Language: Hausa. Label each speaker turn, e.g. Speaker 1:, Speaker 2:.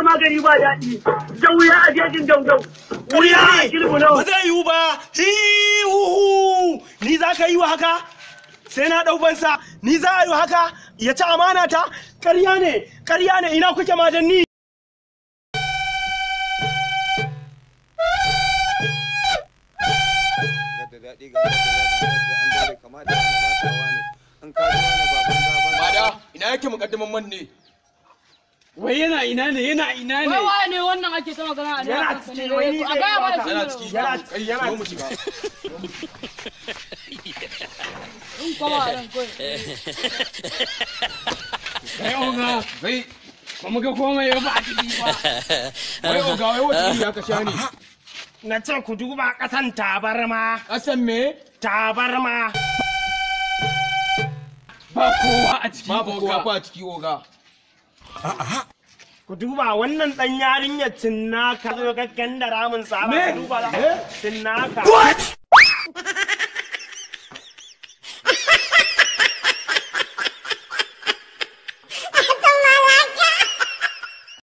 Speaker 1: magani ba daɗi. Da wuya a jejin daudau. Wuya a kilbulo.
Speaker 2: Ba zai yiwu ba. Ni za ka yi wa haka? Sai na ɗau bansa. Ni za a yi wa haka? Ya ci amana ta? Ƙarya ne, ina kuke madanni?
Speaker 3: Bada, ina yake mukaddaman man ne?
Speaker 4: Wai yana ina ne?
Speaker 5: Wai ne wannan ake ta magana a ne?
Speaker 2: Yana ciki, wai ni zai
Speaker 5: Yana
Speaker 2: ciki.
Speaker 3: Yana mu shiga.
Speaker 5: in kuma a ran kai.
Speaker 4: Kai oga,
Speaker 3: Kai,
Speaker 4: kuma ga komai ba a ciki ba.
Speaker 3: wai oga wai wata ya ka sha ne.
Speaker 2: Na ce ku duba ƙasan tabarma.
Speaker 3: Kasan me?
Speaker 2: Tabarma.
Speaker 4: Ba kowa a ciki
Speaker 3: Babu kowa
Speaker 4: oga.
Speaker 3: fa a ciki oga.
Speaker 2: Ku duba wannan ɗan yarinyar cinnaka zo gaggan da ramin sa.
Speaker 3: Me?
Speaker 2: Ku duba cinnaka.